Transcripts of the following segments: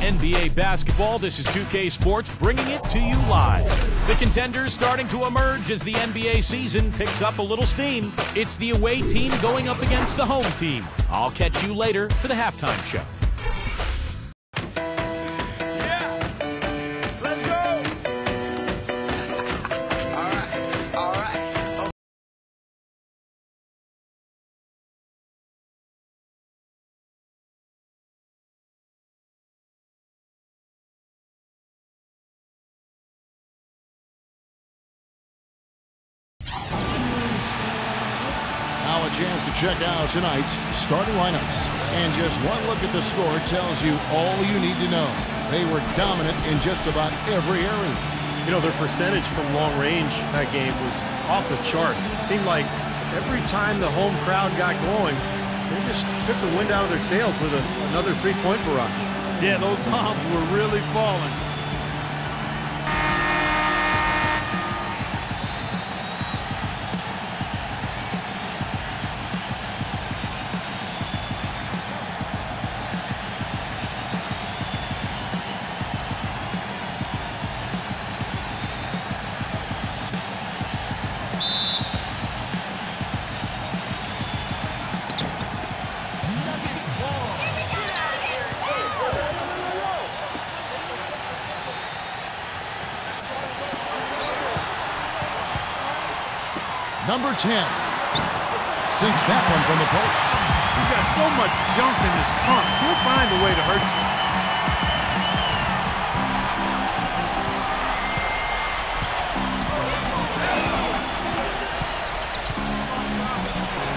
NBA basketball, this is 2K Sports bringing it to you live. The contenders starting to emerge as the NBA season picks up a little steam. It's the away team going up against the home team. I'll catch you later for the halftime show. Now a chance to check out tonight's starting lineups. And just one look at the score tells you all you need to know. They were dominant in just about every area. You know, their percentage from long range that game was off the charts. It seemed like every time the home crowd got going, they just took the wind out of their sails with another three-point barrage. Yeah, those bombs were really falling. Number 10 sinks that one from the post. He's got so much junk in his trunk. He'll find a way to hurt you.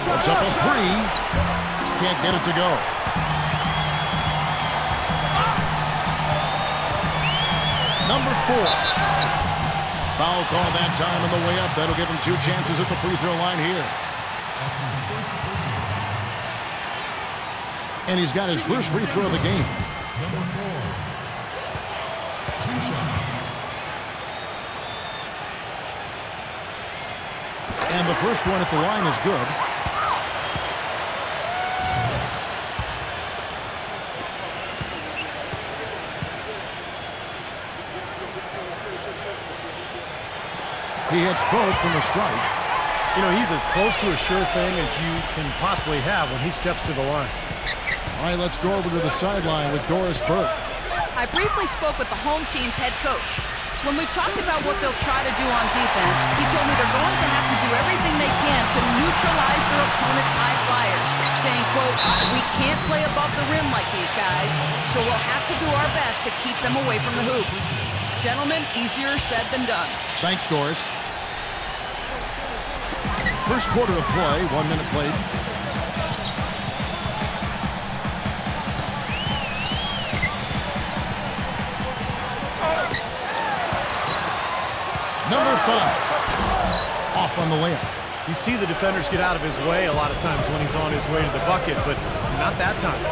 Puts up a three. Can't get it to go. Number 4. Foul call that time on the way up. That'll give him 2 chances at the free throw line here. And he's got his first free throw of the game. Number 4. 2 shots. And the first one at the line is good. He hits both from the strike. You know, he's as close to a sure thing as you can possibly have when he steps to the line. All right, let's go over to the sideline with Doris Burke. I briefly spoke with the home team's head coach. When we talked about what they'll try to do on defense, he told me they're going to have to do everything they can to neutralize their opponent's high flyers, saying, quote, "We can't play above the rim like these guys, so we'll have to do our best to keep them away from the hoop." Gentlemen, easier said than done. Thanks, Doris. First quarter of play, 1 minute played. Number 5. Off on the layup. You see the defenders get out of his way a lot of times when he's on his way to the bucket, but not that time.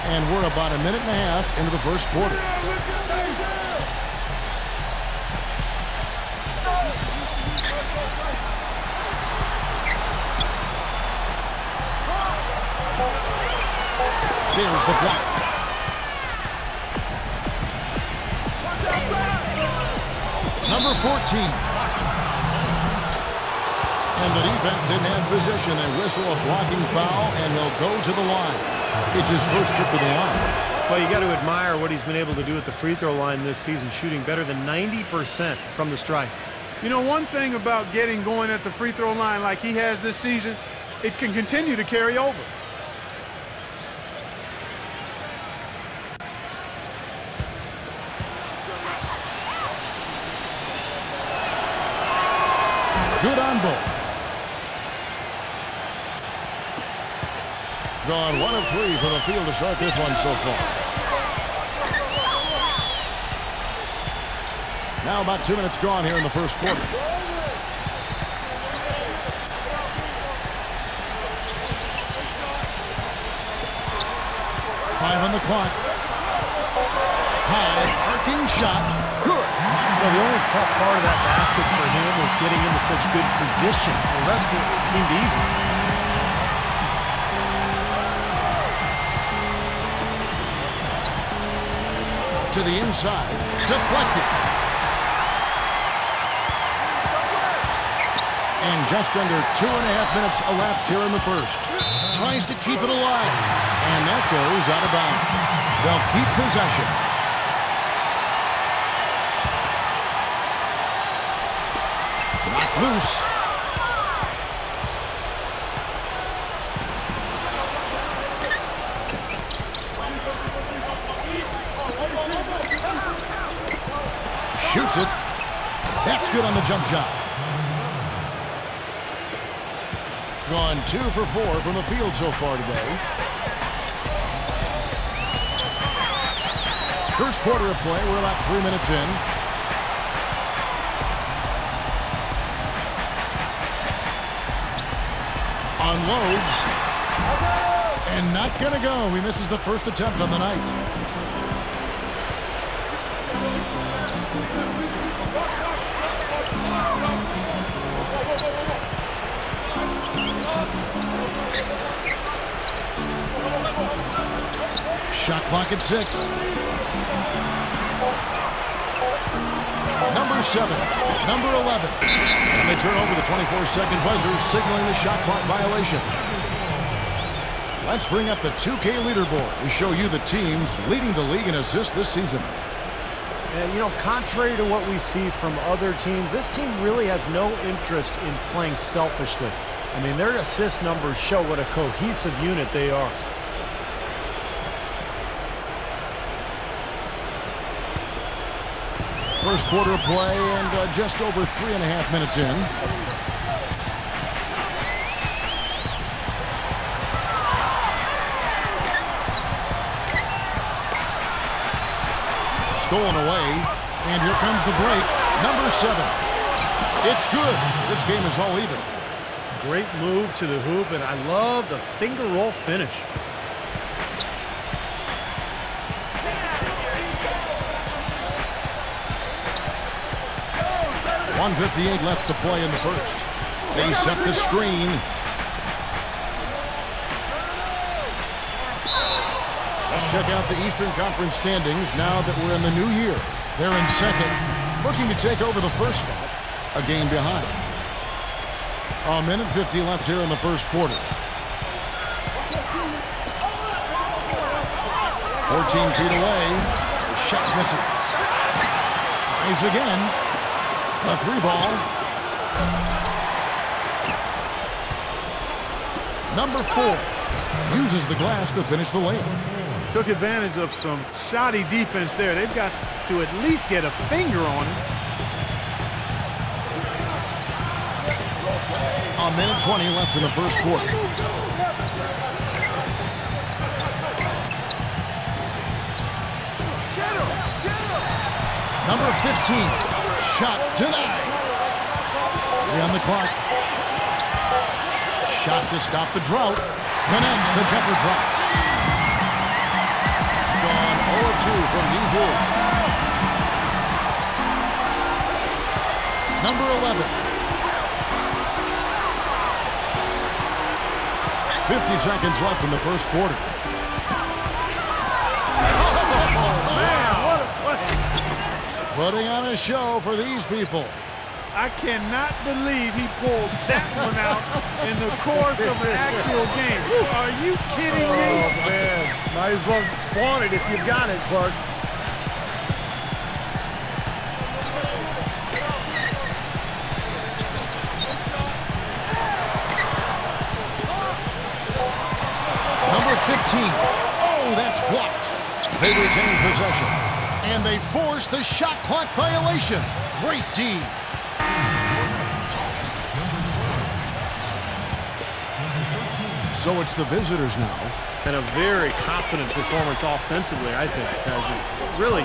And we're about a minute and a half into the first quarter. There's the block. Number 14. And the defense didn't have possession. They whistle a blocking foul, and he'll go to the line. It's his first trip to the line. Well, you got to admire what he's been able to do at the free throw line this season, shooting better than 90% from the stripe. You know, one thing about getting going at the free throw line like he has this season, it can continue to carry over. Good on both. Gone 1 of 3 from the field to start this one so far. Now about 2 minutes gone here in the first quarter. Five on the clock. Looking shot. Good. Well, the only tough part of that basket for him was getting into such good position. The rest of it seemed easy. To the inside. Deflected. And just under 2.5 minutes elapsed here in the first. Tries to keep it alive. And that goes out of bounds. They'll keep possession. Knocked loose. Shoots it. That's good on the jump shot. Gone 2 for 4 from the field so far today. First quarter of play, we're about 3 minutes in. Unloads. And not gonna go. He misses the first attempt on the night. Shot clock at 6. Number 7, number 11. And they turn over the 24-second buzzer, signaling the shot clock violation. Let's bring up the 2K leaderboard to show you the teams leading the league in assists this season. And, you know, contrary to what we see from other teams, this team really has no interest in playing selfishly. I mean, their assist numbers show what a cohesive unit they are. First quarter of play and just over 3.5 minutes in. Stolen away, and here comes the break. Number 7. It's good. This game is all even. Great move to the hoop, and I love the finger roll finish. .158 left to play in the first. They set the screen. Let's check out the Eastern Conference standings now that we're in the new year. They're in second, looking to take over the first spot, a game behind. 1:50 left here in the first quarter. 14 feet away. The shot misses. Tries again. A 3-ball. Number 4 uses the glass to finish the layup. Took advantage of some shoddy defense there. They've got to at least get a finger on it. 1:20 left in the first quarter. Number 15. Shot denied. 3 on the clock. Shot to stop the drought. Connects. The jumper drops. Gone 0-2 from deep. Number 11. 50 seconds left in the first quarter. Putting on a show for these people. I cannot believe he pulled that one out in the course of an actual game. Are you kidding me? Oh, man. Might as well flaunt it if you got it, Clark. Number 15. Oh, that's blocked. They retain possession. And they force the shot clock violation. Great D. So it's the visitors now. And a very confident performance offensively, I think, because it's really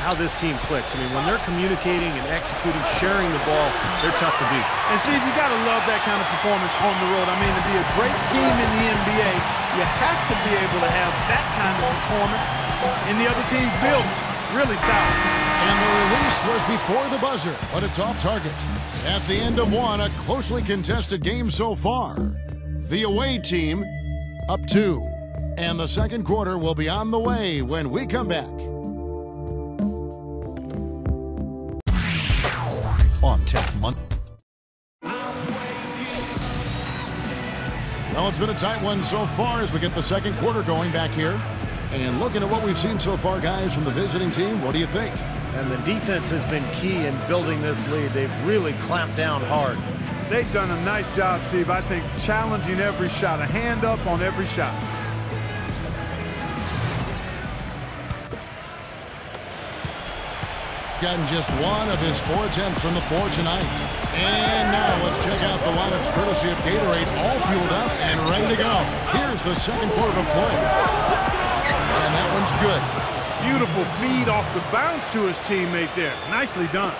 how this team clicks. I mean, when they're communicating and executing, sharing the ball, they're tough to beat. And, Steve, you got to love that kind of performance on the road. I mean, to be a great team in the NBA, you have to be able to have that kind of performance in the other team's building. Really solid. And the release was before the buzzer, but it's off target. At the end of one, a closely contested game so far. The away team up 2. And the second quarter will be on the way when we come back. On tap Monday. Well, it's been a tight one so far as we get the second quarter going back here. And looking at what we've seen so far, guys, from the visiting team, what do you think? And the defense has been key in building this lead. They've really clamped down hard. They've done a nice job, Steve. I think challenging every shot, a hand up on every shot. Gotten just one of his 4 attempts from the floor tonight. And now let's check out the lineups courtesy of Gatorade, all fueled up and ready to go. Here's the second quarter of play. And that one's good. Beautiful feed off the bounce to his teammate there. Nicely done.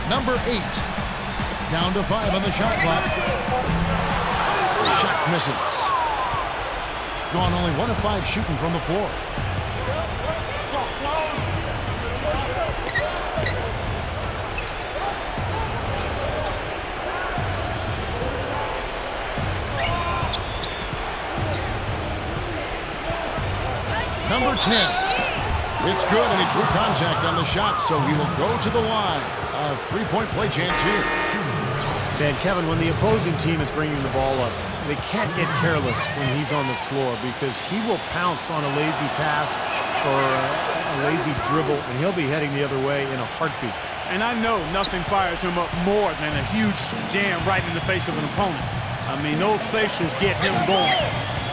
Number 8. Down to 5 on the shot clock. Shot misses. Gone only 1 of 5 shooting from the floor. Number 10. It's good, and he drew contact on the shot, so he will go to the line. A 3-point play chance here. And Kevin, when the opposing team is bringing the ball up, they can't get careless when he's on the floor because he will pounce on a lazy pass or a lazy dribble, and he'll be heading the other way in a heartbeat. And I know nothing fires him up more than a huge jam right in the face of an opponent. I mean, those facials get him going.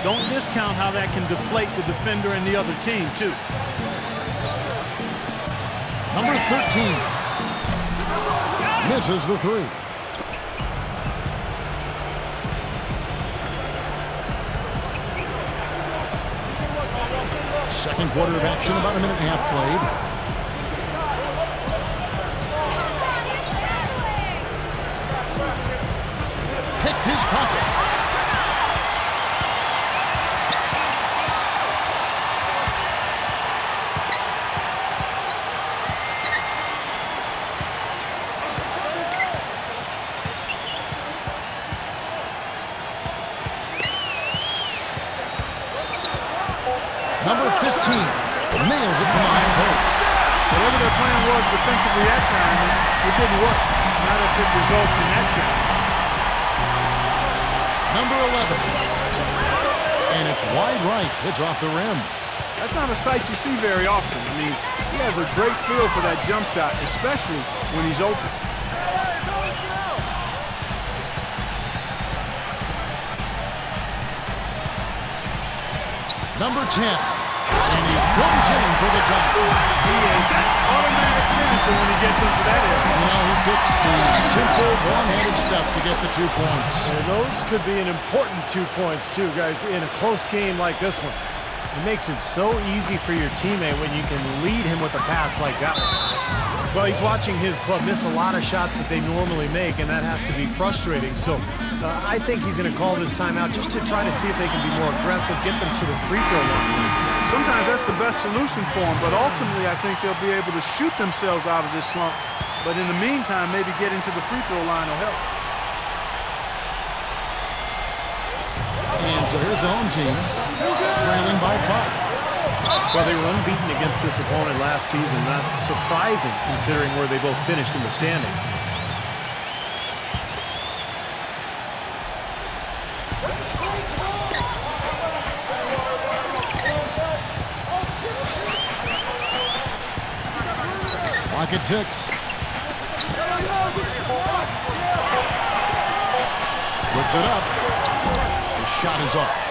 Don't discount how that can deflate the defender and the other team, too. Number 13. Misses the 3. Second quarter of action, about a minute and a half played. Picked his pocket. Number 15 nails it to the high post. Whatever their plan was defensively that time, it didn't work. Not if it results in that shot. Number 11. And it's wide right. It's off the rim. That's not a sight you see very often. I mean, he has a great feel for that jump shot, especially when he's open. Number 10. And he comes in for the dunk. He is an automatic finisher when he gets into that area. You know, he picks the simple one-handed stuff to get the 2 points. And those could be an important 2 points, too, guys, in a close game like this one. It makes it so easy for your teammate when you can lead him with a pass like that one. Well, he's watching his club miss a lot of shots that they normally make, and that has to be frustrating. So I think he's going to call this timeout just to try to see if they can be more aggressive, get them to the free throw line. Sometimes that's the best solution for them, but ultimately I think they'll be able to shoot themselves out of this slump. But in the meantime, maybe getting to the free throw line will help. And so here's the home team, trailing by 5. Well, they were unbeaten against this opponent last season. Not surprising considering where they both finished in the standings. Clock at 6. Puts it up. The shot is off.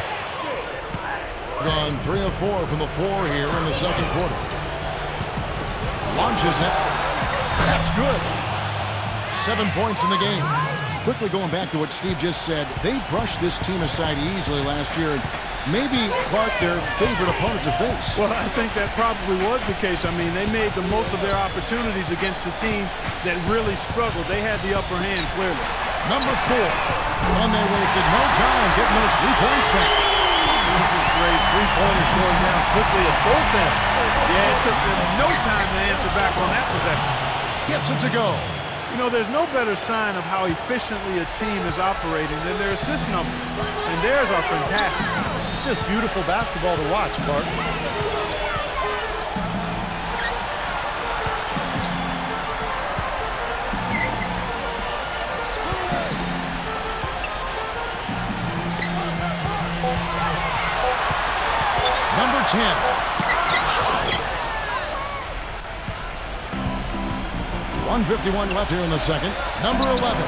Gone 3 of 4 from the floor here in the second quarter. Launches it. That's good. 7 points in the game. Quickly going back to what Steve just said, they brushed this team aside easily last year, and maybe, Clark, their favorite opponent to face. Well, I think that probably was the case. I mean, they made the most of their opportunities against a team that really struggled. They had the upper hand, clearly. Number 4. And they wasted no time getting those 3 points back. This is great. 3-pointers going down quickly at both ends. Yeah, it took them no time to answer back on that possession. Gets it to go. You know, there's no better sign of how efficiently a team is operating than their assist numbers. And theirs are fantastic. It's just beautiful basketball to watch, Clark. Number 10. 1:51 left here in the second. Number 11.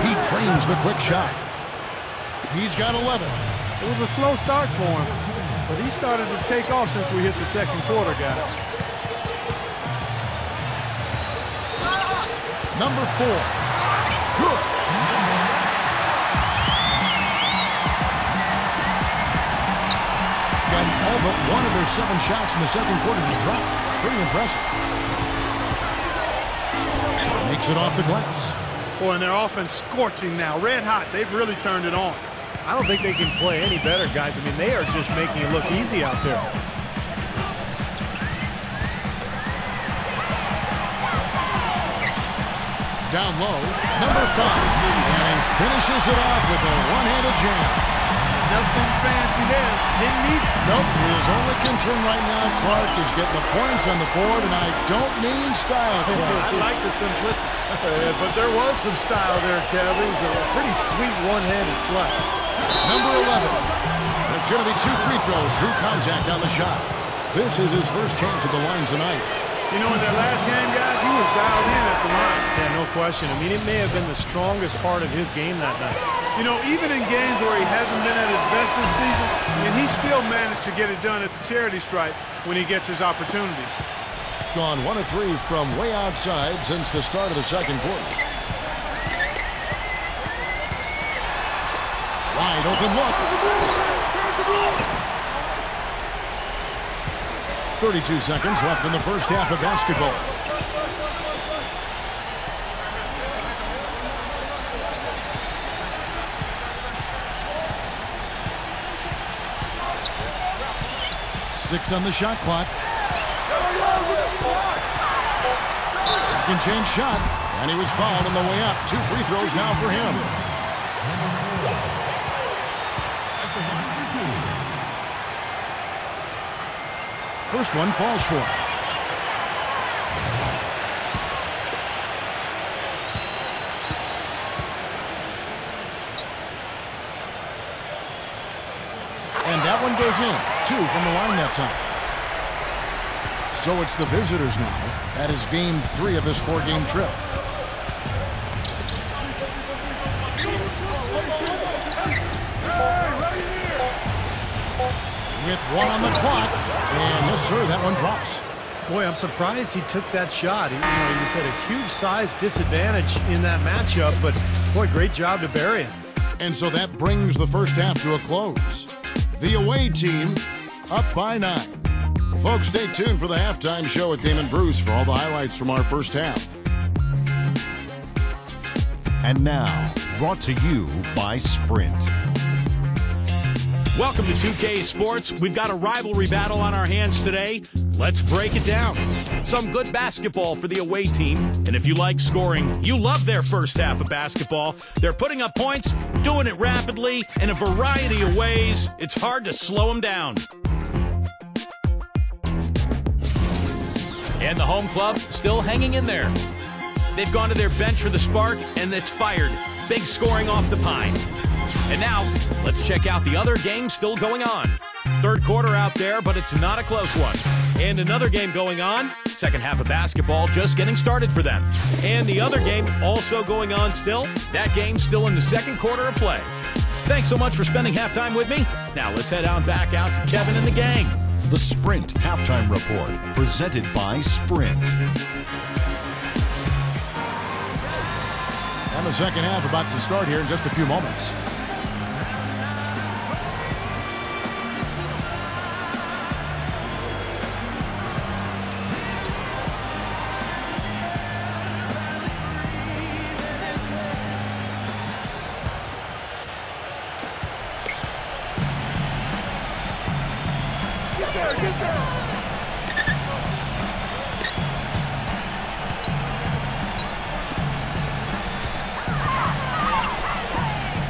He trains the quick shot. He's got 11. It was a slow start for him, but he started to take off since we hit the second quarter, guys. Number 4. Good. Got all but one of their 7 shots in the second quarter to drop. Pretty impressive. Makes it off the glass. Boy, and their offense scorching now. Red hot. They've really turned it on. I don't think they can play any better, guys. I mean, they are just making it look easy out there. Down low, number 5. And he finishes it off with a one-handed jam. Nothing fancy there. Didn't need it. Nope, his only concern right now, Clark, is getting the points on the board, and I don't mean style. I like the simplicity. But there was some style there, Kevin. It was a pretty sweet one-handed flush. Number 11. And it's going to be 2 free throws. Drew contact on the shot. This is his first chance at the line tonight. You know, in that last game, guys, he was dialed in at the line. Yeah, no question. I mean, it may have been the strongest part of his game that night. You know, even in games where he hasn't been at his best this season, I mean, he still managed to get it done at the charity stripe when he gets his opportunities. Gone 1 of 3 from way outside since the start of the second quarter. Wide open look. 32 seconds left in the first half of basketball. Six on the shot clock. Second chance shot, and he was fouled on the way up. 2 free throws now for him. First one falls for him. And that one goes in. 2 from the line that time. So it's the visitors now. That is game 3 of this 4-game trip. With 1 on the clock. And yes, sir, that one drops. Boy, I'm surprised he took that shot. He was at a huge size disadvantage in that matchup, but boy, great job to bury it. And so that brings the first half to a close. The away team up by 9. Well, folks, stay tuned for the halftime show with Damon Bruce for all the highlights from our first half. And now, brought to you by Sprint. Welcome to 2K Sports. We've got a rivalry battle on our hands today. Let's break it down. Some good basketball for the away team. And if you like scoring, you love their first half of basketball. They're putting up points, doing it rapidly, in a variety of ways. It's hard to slow them down. And the home club still hanging in there. They've gone to their bench for the spark, and it's fired. Big scoring off the pine. And now, let's check out the other game still going on. Third quarter out there, but it's not a close one. And another game going on. Second half of basketball just getting started for them. And the other game also going on still. That game's still in the second quarter of play. Thanks so much for spending halftime with me. Now let's head on back out to Kevin and the gang. The Sprint Halftime Report, presented by Sprint. And the second half about to start here in just a few moments.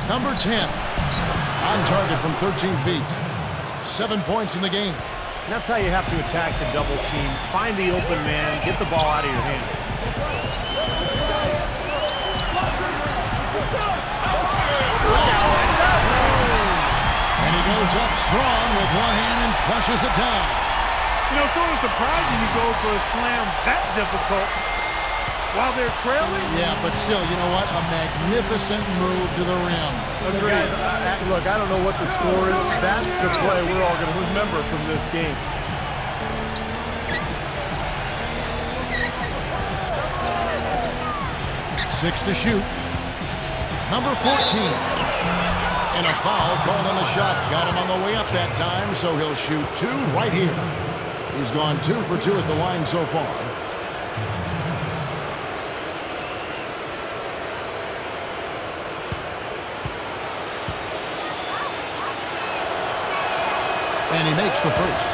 Number 10, on target from 13 feet. 7 points in the game. That's how you have to attack the double team. Find the open man, get the ball out of your hands. And he goes up strong with one hand and flushes it down. You know, sort of surprising you go for a slam that difficult while they're trailing. Yeah, but still, you know what? A magnificent move to the rim. Look, guys, look, I don't know what the score is. That's the play we're all going to remember from this game. Six to shoot. Number 14. And a foul called on the shot. Got him on the way up that time, so he'll shoot 2 right here. He's gone 2 for 2 at the line so far. And he makes the first.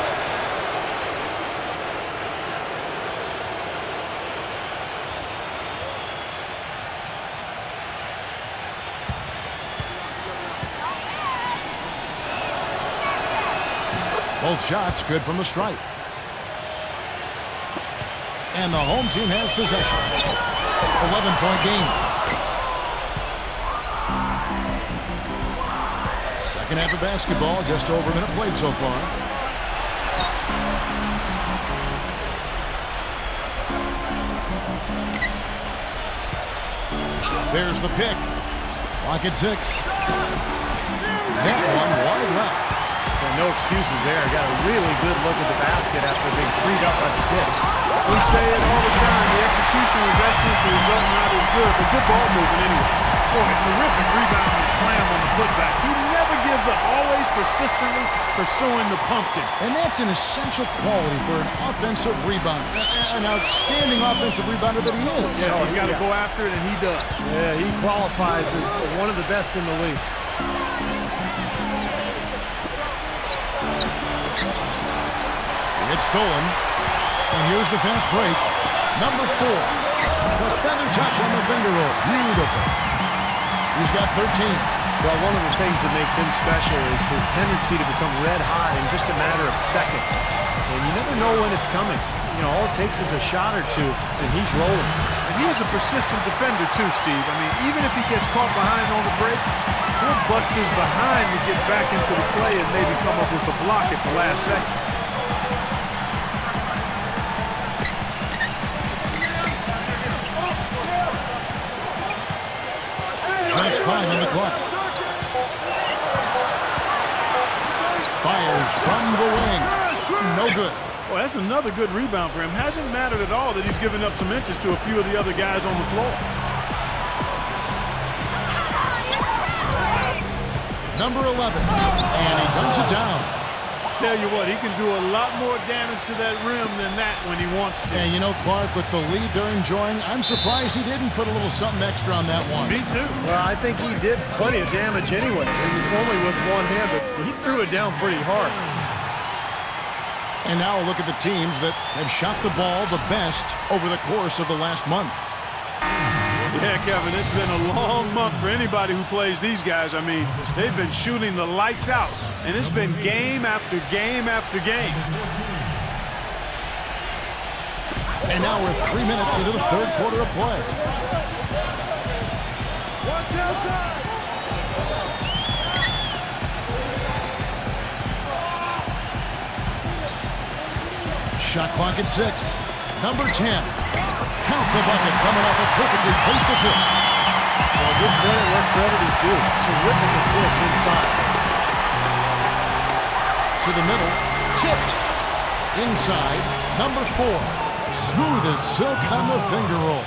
Both shots good from the stripe. And the home team has possession. 11-point game. Second half of basketball, just over a minute played so far. There's the pick. Clock at 6. That one wide left. No excuses there. Got a really good look at the basket after being freed up by the pitch. We say it all the time. The execution was excellent. The result not as good, but good ball movement anyway. Boy, a terrific rebound and slam on the putback. He never gives up, always persistently pursuing the pumpkin. And that's an essential quality for an offensive rebounder. An outstanding offensive rebounder that he is. Yeah, he's got to go after it, and he does. Yeah, he qualifies as one of the best in the league. It's stolen. And here's the fast break. Number 4. The feather touch on the finger roll. Beautiful. He's got 13. Well, one of the things that makes him special is his tendency to become red hot in just a matter of seconds. And you never know when it's coming. You know, all it takes is a shot or two, and he's rolling. And he is a persistent defender, too, Steve. I mean, even if he gets caught behind on the break, he'll bust his behind to get back into the play and maybe come up with a block at the last second. Just 5 on the clock. Fires from the wing. No good. Well, that's another good rebound for him. Hasn't mattered at all that he's given up some inches to a few of the other guys on the floor. Number 11. And he dunks it down. Tell you what, he can do a lot more damage to that rim than that when he wants to. And you know, Clark, with the lead they're enjoying, I'm surprised he didn't put a little something extra on that one. Me too. Well, I think he did plenty of damage anyway. It was only with one hand, but he threw it down pretty hard. And now a look at the teams that have shot the ball the best over the course of the last month. Yeah, Kevin, it's been a long month for anybody who plays these guys. I mean, they've been shooting the lights out, and it's been game after game after game. And now we're 3 minutes into the third quarter of play. Shot clock at 6. Number 10. Count the bucket coming off a perfectly placed assist. Well, good credit where credit is due. Terrific assist inside. To the middle. Tipped. Inside. Number 4. Smooth as silk on the finger roll.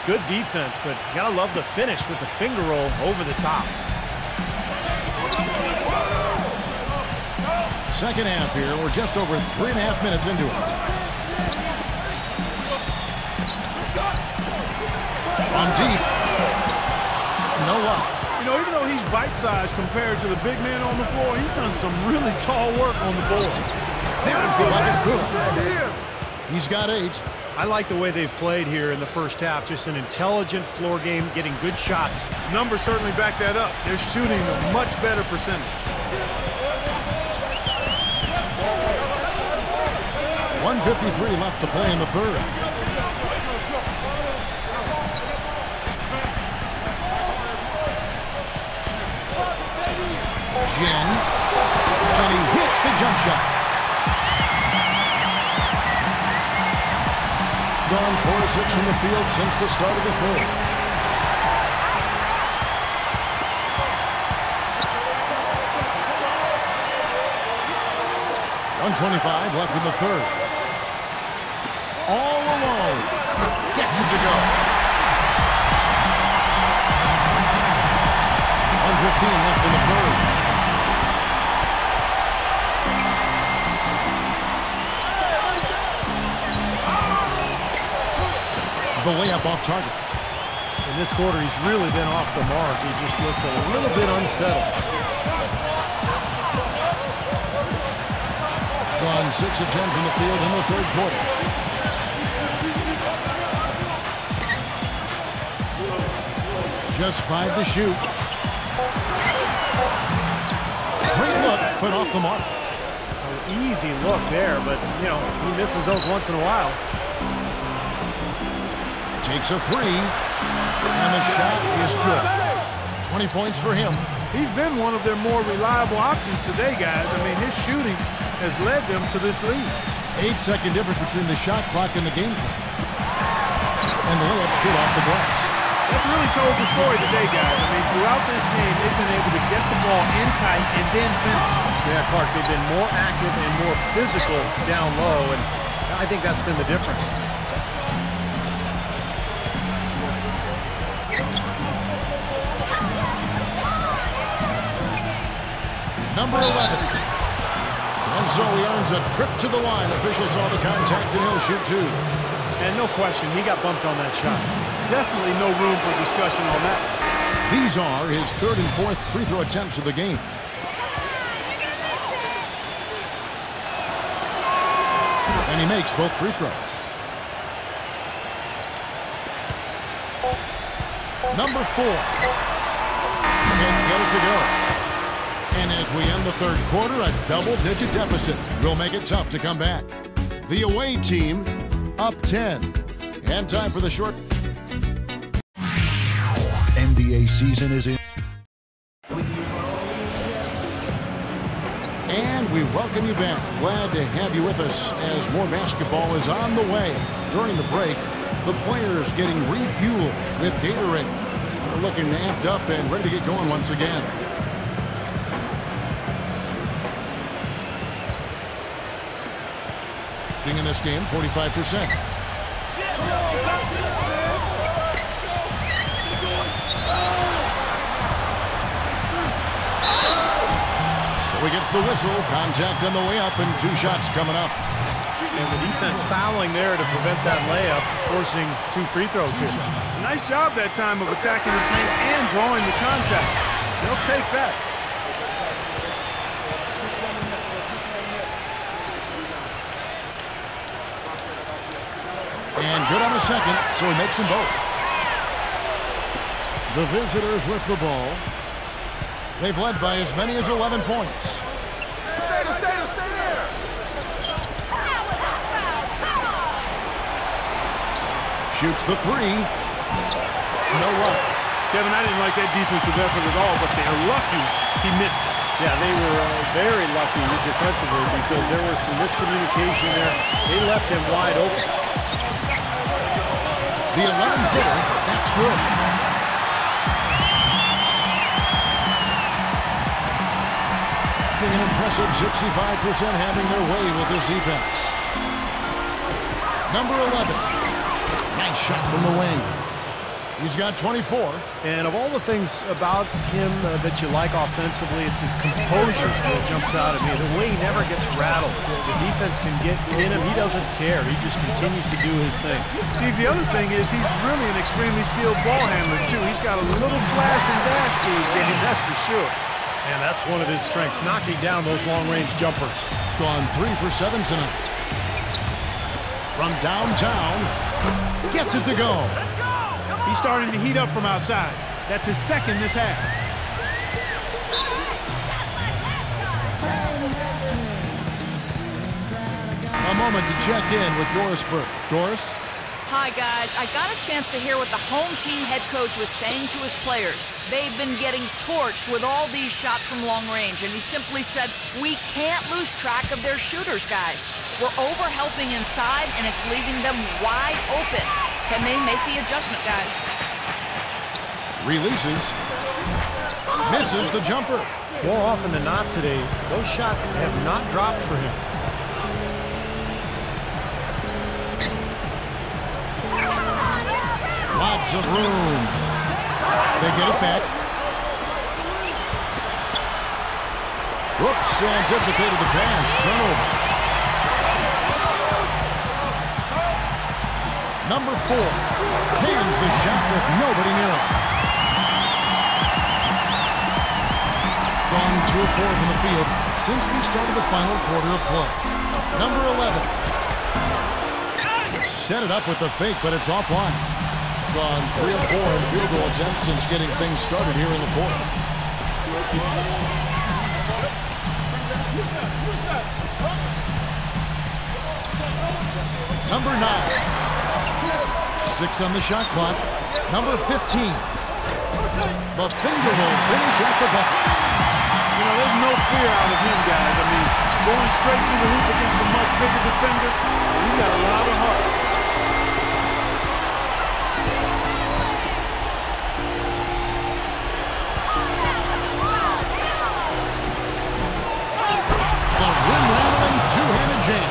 Good defense, but you gotta love the finish with the finger roll over the top. Second half here. We're just over 3.5 minutes into it. On deep. No luck. You know, even though he's bite-sized compared to the big man on the floor, he's done some really tall work on the board. There's the bucket. Good. He's got 8. I like the way they've played here in the first half. Just an intelligent floor game, getting good shots. Numbers certainly back that up. They're shooting a much better percentage. 1:53 left to play in the third. Jen, and he hits the jump shot. Gone 4 of 6 from the field since the start of the third. .125 left in the third. All alone. Gets it to go. 1:15 left in the third. The layup off target. In this quarter, he's really been off the mark. He just looks a little bit unsettled. Gone 6 of 10 from the field in the third quarter. Just 5 to shoot. Great look, but off the mark. An easy look there, but, you know, he misses those once in a while. Takes a 3, and the shot is good. 20 points for him. He's been one of their more reliable options today, guys. I mean, his shooting has led them to this lead. 8-second difference between the shot clock and the game clock. And the layup's good off the glass. That's really told the story today, guys. I mean, throughout this game, they've been able to get the ball in tight and then finish. Yeah, Clark, they've been more active and more physical down low, and I think that's been the difference. Number 11. And so he earns a trip to the line. Officials saw the contact, and he'll shoot 2. And no question, he got bumped on that shot. Definitely no room for discussion on that. These are his 3rd and 4th free throw attempts of the game. And he makes both free throws. Number 4. Can't get it to go. And as we end the third quarter, a double-digit deficit will make it tough to come back. The away team up 10. And time for the short. NBA season is in. And we welcome you back. Glad to have you with us as more basketball is on the way. During the break, the players getting refueled with Gatorade. They're looking amped up and ready to get going once again. In this game, 45%. So he gets the whistle. Contact on the way up and 2 shots coming up. And the defense fouling there to prevent that layup, forcing 2 free throws here. Nice job that time of attacking the paint and drawing the contact. They'll take that. And good on the second, so he makes them both. The visitors with the ball. They've led by as many as 11 points. Shoots the 3. No luck. Kevin, I didn't like that defensive effort at all, but they're lucky he missed it. Yeah, they were very lucky defensively because there was some miscommunication there. They left him wide open. The 11-footer, that's good. An impressive 65% having their way with this defense. Number 11. Nice shot from the wing. He's got 24. And of all the things about him that you like offensively, it's his composure that jumps out at me. The way he never gets rattled. The defense can get in him. He doesn't care. He just continues to do his thing. Steve, the other thing is he's really an extremely skilled ball handler, too. He's got a little flash and dash to his game, that's for sure. And that's one of his strengths, knocking down those long-range jumpers. Gone 3 for 7 tonight. From downtown, gets it to go. He's starting to heat up from outside. That's his second this half. A moment to check in with Doris Burke. Doris? Hi, guys. I got a chance to hear what the home team head coach was saying to his players. They've been getting torched with all these shots from long range, and he simply said, we can't lose track of their shooters, guys. We're over-helping inside, and it's leaving them wide open. Can they make the adjustment, guys? Releases. Misses the jumper. More often than not today, those shots have not dropped for him. Lots of room. They get it back. Whoops, anticipated the pass. Turnover. Number 4 cans the shot with nobody near him. Gone 2 of 4 from the field since we started the final quarter of play. Number 11 set it up with the fake, but it's offline. Gone 3 of 4 in field goal attempts since getting things started here in the fourth. Number 9. 6 on the shot clock. Number 15. The finger will finish at the bucket. You know, there's no fear out of him, guys. I mean, going straight to the hoop against a much bigger defender, he's got a lot of heart. Two-handed jam.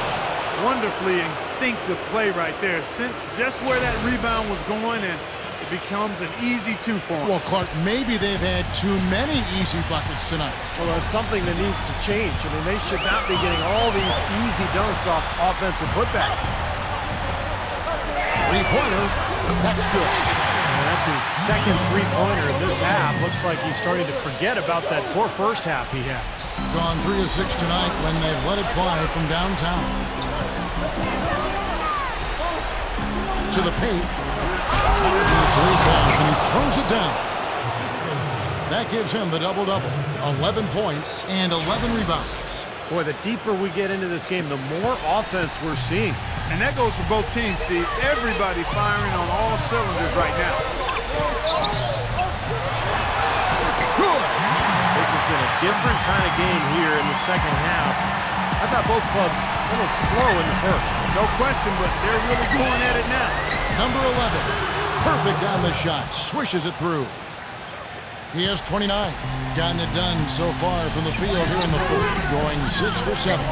Wonderfully instinctive play right there. Sense just where that rebound was going, and it becomes an easy 2 for him. Well, Clark, maybe they've had too many easy buckets tonight. Well, it's something that needs to change. I mean, they should not be getting all these easy dunks off offensive putbacks. Three-pointer. That's good. And that's his second three-pointer of this half. Looks like he's starting to forget about that poor first half he had. Gone 3 of 6 tonight when they've let it fly from downtown. To the paint. Martinez rebounds and he throws it down. That gives him the double-double. 11 points and 11 rebounds. Boy, the deeper we get into this game, the more offense we're seeing. And that goes for both teams, Steve. Everybody firing on all cylinders right now. This has been a different kind of game here in the second half. I thought both clubs a little slow in the first. No question, but they're really going at it now. Number 11, perfect on the shot, swishes it through. He has 29, gotten it done so far from the field here in the fourth, going 6 for 7.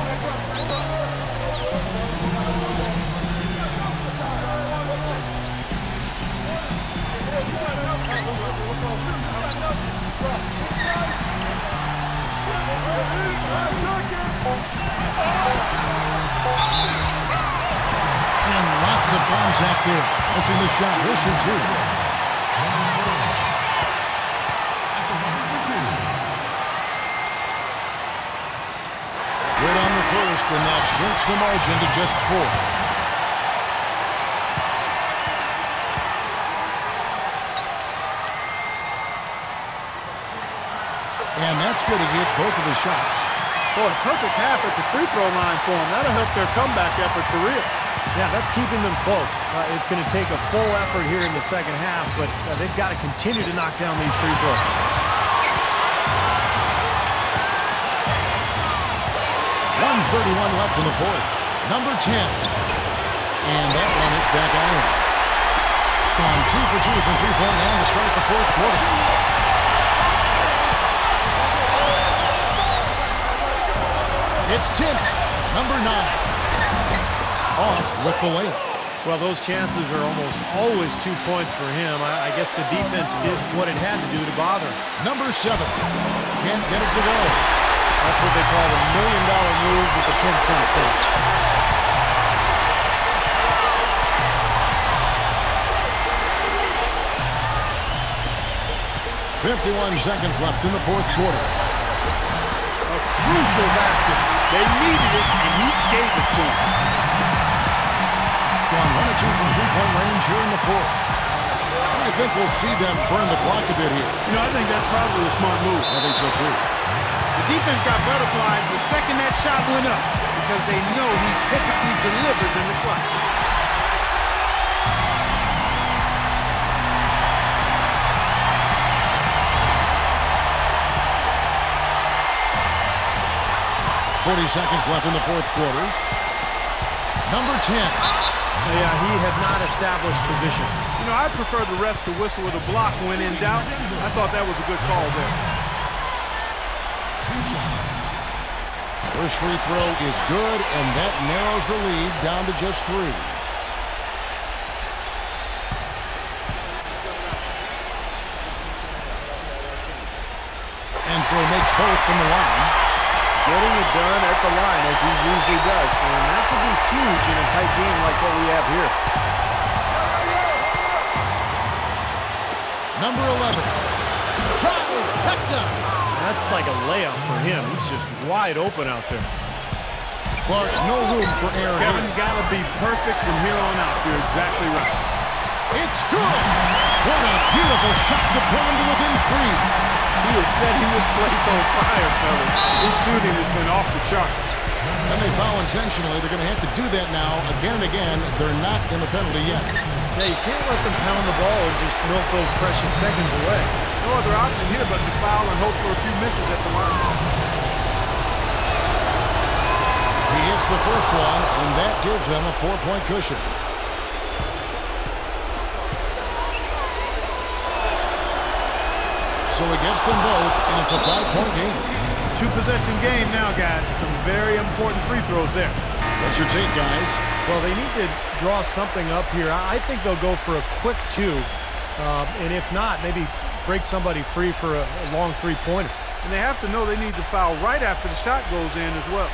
And lots of contact there. Missing the shot. He'll shoot 2. Good on the first, and that shrinks the margin to just 4. And that's good as he hits both of his shots. Boy, a perfect half at the free throw line for him. That'll help their comeback effort for real. Yeah, that's keeping them close. It's going to take a full effort here in the second half, but they've got to continue to knock down these free throws. .131 left in the fourth. Number 10. And that one hits back iron. On 2 for 2 from three-point land to start the fourth quarter. It's tipped. Number 9. Off with the layup. Well, those chances are almost always 2 points for him. I guess the defense did what it had to do to bother him. Number 7. Can't get it to go. That's what they call the $1 million move with the 10-cent finish. .51 seconds left in the fourth quarter. crucial basket. They needed it, and he gave it to them. Gone 1 or 2 from three-point range here in the fourth. I think we'll see them burn the clock a bit here. You know, I think that's probably a smart move. I think so, too. The defense got butterflies the second that shot went up because they know he typically delivers in the clutch. .40 left in the fourth quarter. Number 10. Yeah, he had not established position. You know, I prefer the refs to whistle with a block when in doubt. I thought that was a good call there. First free throw is good, and that narrows the lead down to just 3. And so he makes both from the line. Getting it done at the line as he usually does. And that could be huge in a tight game like what we have here. Number 11. Trifecta. That's like a layup for him. He's just wide open out there. Clark, no room for error. Kevin, got to be perfect from here on out. You're exactly right. It's good. What a beautiful shot to pull him to within 3. He has setting this place on fire, fellas. His shooting has been off the charts. And they foul intentionally. They're going to have to do that now again and again. They're not in the penalty yet. Yeah, you can't let them pound the ball and just milk those precious seconds away. No other option here but to foul and hope for a few misses at the line. He hits the first one, and that gives them a 4-point cushion. So he gets them both, and it's a 5-point game. 2-possession game now, guys. Some very important free throws there. What's your take, guys? Well, they need to draw something up here. I think they'll go for a quick 2. And if not, maybe break somebody free for a long three-pointer. And they have to know they need to foul right after the shot goes in as well.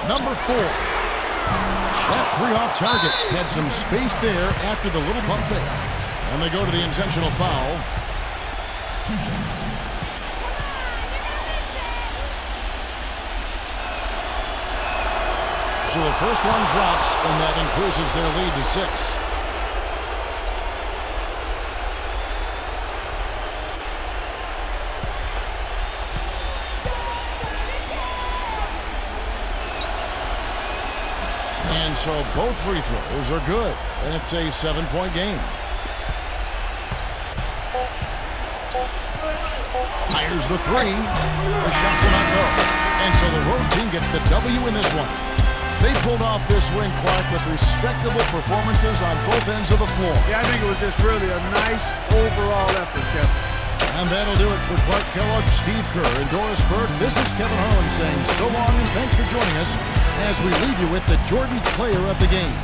Number 4. That 3 off target had some space there after the little pump fake. And they go to the intentional foul. So the first one drops, and that increases their lead to 6. And so both free throws are good, and it's a 7-point game. Fires the 3. The shot will not go. And so the road team gets the W in this one. They pulled off this win, Clark, with respectable performances on both ends of the floor. Yeah, I think it was just really a nice overall effort, Kevin. And that'll do it for Clark Kellogg, Steve Kerr, and Doris Burke. This is Kevin Harlan saying so long and thanks for joining us as we leave you with the Jordan player of the game.